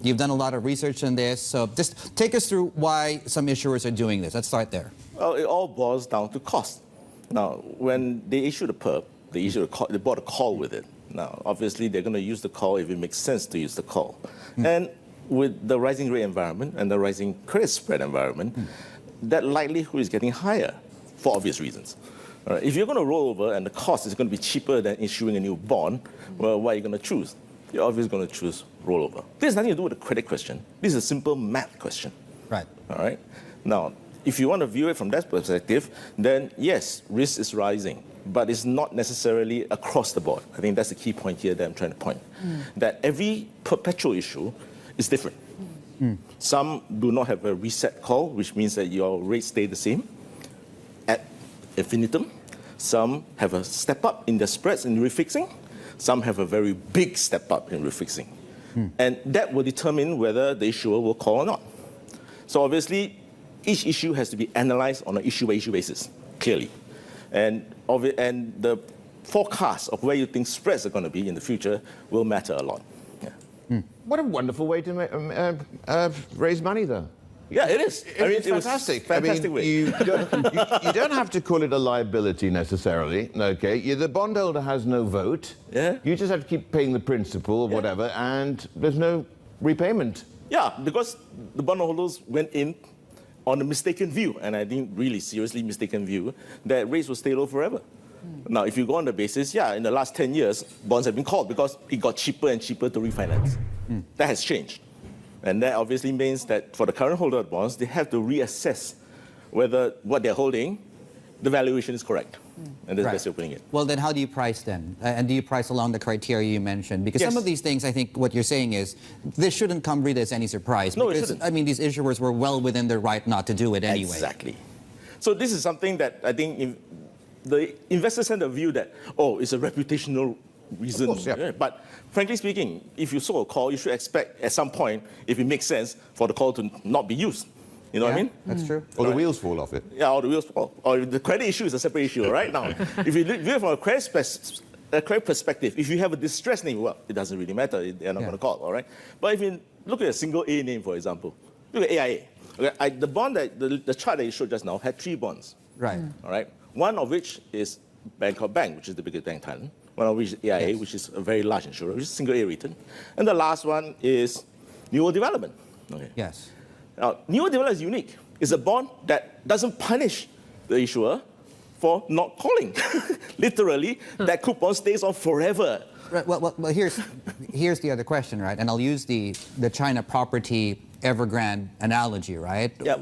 You've done a lot of research on this, so just take us through why some issuers are doing this. Let's start there. Well, it all boils down to cost. Now, when they issued a perp, they bought a call with it. Now, obviously, they're going to use the call if it makes sense to use the call. And with the rising rate environment and the rising credit spread environment, that likelihood is getting higher for obvious reasons. All right, if you're going to roll over and the cost is going to be cheaper than issuing a new bond, well, what are you going to choose? You're obviously going to choose rollover. This has nothing to do with the credit question. This is a simple math question. Right. All right. Now, if you want to view it from that perspective, then yes, risk is rising, but it's not necessarily across the board. I think that's the key point here that I'm trying to point. That every perpetual issue is different. Some do not have a reset call, which means that your rates stay the same at infinitum. Some have a step up in their spreads in refixing. Some have a very big step up in refixing. And that will determine whether the issuer will call or not. So obviously, each issue has to be analyzed on an issue-by-issue basis, clearly. And the forecast of where you think spreads are going to be in the future will matter a lot. Yeah. What a wonderful way to raise money, though. Yeah, it is. I mean, it's fantastic. Fantastic way. You don't have to call it a liability necessarily. Okay, the bondholder has no vote. Yeah. You just have to keep paying the principal or whatever, and there's no repayment. Yeah, because the bondholders went in on a mistaken view, and I think really seriously mistaken view, that rates will stay low forever. Now, if you go on the basis, in the last 10 years, bonds have been called because it got cheaper and cheaper to refinance. That has changed. And that obviously means that for the current holder of bonds, they have to reassess whether what they're holding, the valuation is correct. And that's the best way of putting it. Well, then how do you price then? And do you price along the criteria you mentioned? Because some of these things, I think what you're saying is, this shouldn't come really as any surprise. No, because, it shouldn't. I mean, these issuers were well within their right not to do it anyway. Exactly. So this is something that I think the investors have the view that, it's a reputational reason. Of course, But frankly speaking, if you saw a call, you should expect at some point, if it makes sense, for the call to not be used. You know what I mean? That's true. Or the wheels fall off it. Yeah, or the wheels fall. Or the credit issue is a separate issue, right? Now, if you view it from a credit perspective, if you have a distressed name, well, it doesn't really matter. They're not going to call, all right? But if you look at a single A name, for example, look at AIA. Okay, the bond the chart that you showed just now had 3 bonds. Right. All right. One of which is Bangkok Bank, which is the biggest bank in Thailand. One of which is AIA, which is a very large insurer, which is single A rated. And the last one is New World Development. Okay. Yes. Now, New World Development is unique. It's a bond that doesn't punish the issuer for not calling. Literally, that coupon stays on forever. Right, well, here's the other question, right? And I'll use the China property Evergrande analogy, right? Yep.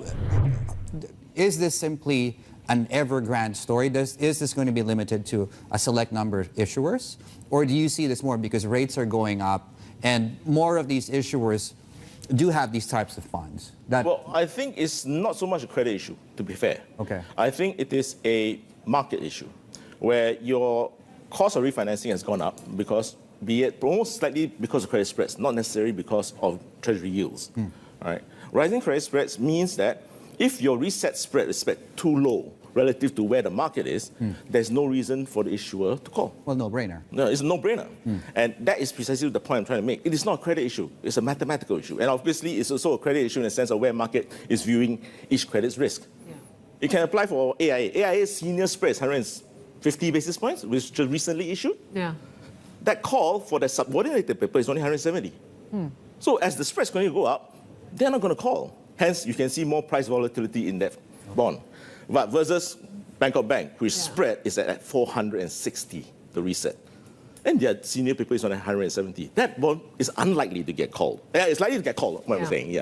Is this simply an Evergrande story? Is this going to be limited to a select number of issuers? Or do you see this more because rates are going up and more of these issuers do have these types of funds? Well, I think it's not so much a credit issue, to be fair. Okay. I think it is a market issue where your cost of refinancing has gone up because, be it almost slightly because of credit spreads, not necessarily because of treasury yields. All right. Rising credit spreads means that if your reset spread is set too low relative to where the market is, there's no reason for the issuer to call. Well, no-brainer. No, it's a no-brainer. And that is precisely the point I'm trying to make. It is not a credit issue. It's a mathematical issue. And obviously, it's also a credit issue in the sense of where market is viewing each credit's risk. It can apply for AIA. AIA's senior spread is 150 basis points, which just recently issued. That call for the subordinated paper is only 170. So as the spread's going to go up, they're not going to call. Hence, you can see more price volatility in that bond. But versus Bangkok Bank, which spread is at 460, the reset. And their senior paper is on 170. That bond is unlikely to get called. It's likely to get called, what I'm saying,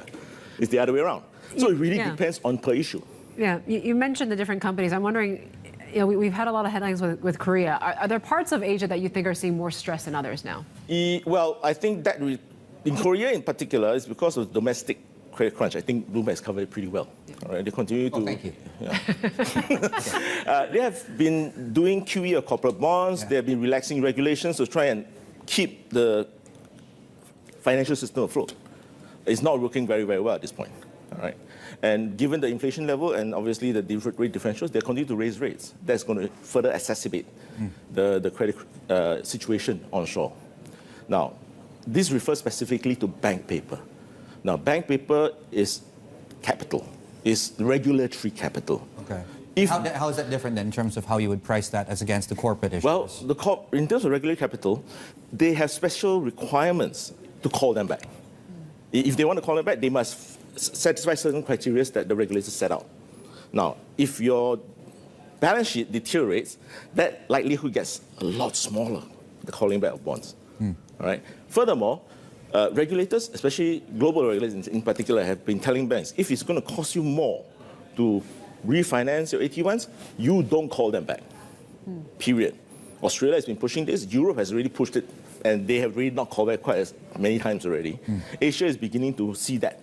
It's the other way around. So it really depends on per issue. Yeah, you mentioned the different companies. I'm wondering, we've had a lot of headlines with Korea. Are there parts of Asia that you think are seeing more stress than others now? Well, I think that in Korea in particular, it's because of domestic credit crunch. I think Bloomberg has covered it pretty well. All right, they continue to. Thank you. They have been doing QE of corporate bonds. They have been relaxing regulations to try and keep the financial system afloat. It's not working very, very well at this point. All right, and given the inflation level and obviously the rate differentials, they continue to raise rates. That's going to further exacerbate the credit situation onshore. Now, this refers specifically to bank paper. Now, bank paper is capital, is regulatory capital. Okay. If- How is that different then in terms of how you would price that as against the corporate issues? Well, in terms of regulatory capital, they have special requirements to call them back. If they want to call them back, they must satisfy certain criteria that the regulators set out. Now, if your balance sheet deteriorates, that likelihood gets a lot smaller, the calling back of bonds. All right. Furthermore, regulators, especially global regulators in particular, have been telling banks, if it's going to cost you more to refinance your AT1s, you don't call them back. Period. Australia has been pushing this. Europe has really pushed it, and they have really not called back quite as many times already. Asia is beginning to see that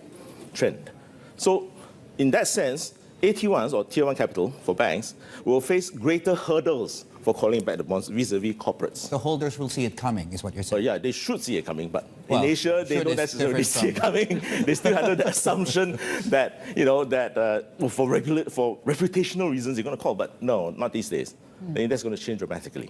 trend. So, in that sense, AT1s, or Tier 1 capital for banks, will face greater hurdles for calling back the bonds vis-a-vis corporates. The holders will see it coming, is what you're So saying. yeah, they should see it coming, but Well, in Asia, they should don't is necessarily different see it coming. They still under the assumption that, for reputational reasons, you're going to call, but no, not these days. I think that's going to change dramatically.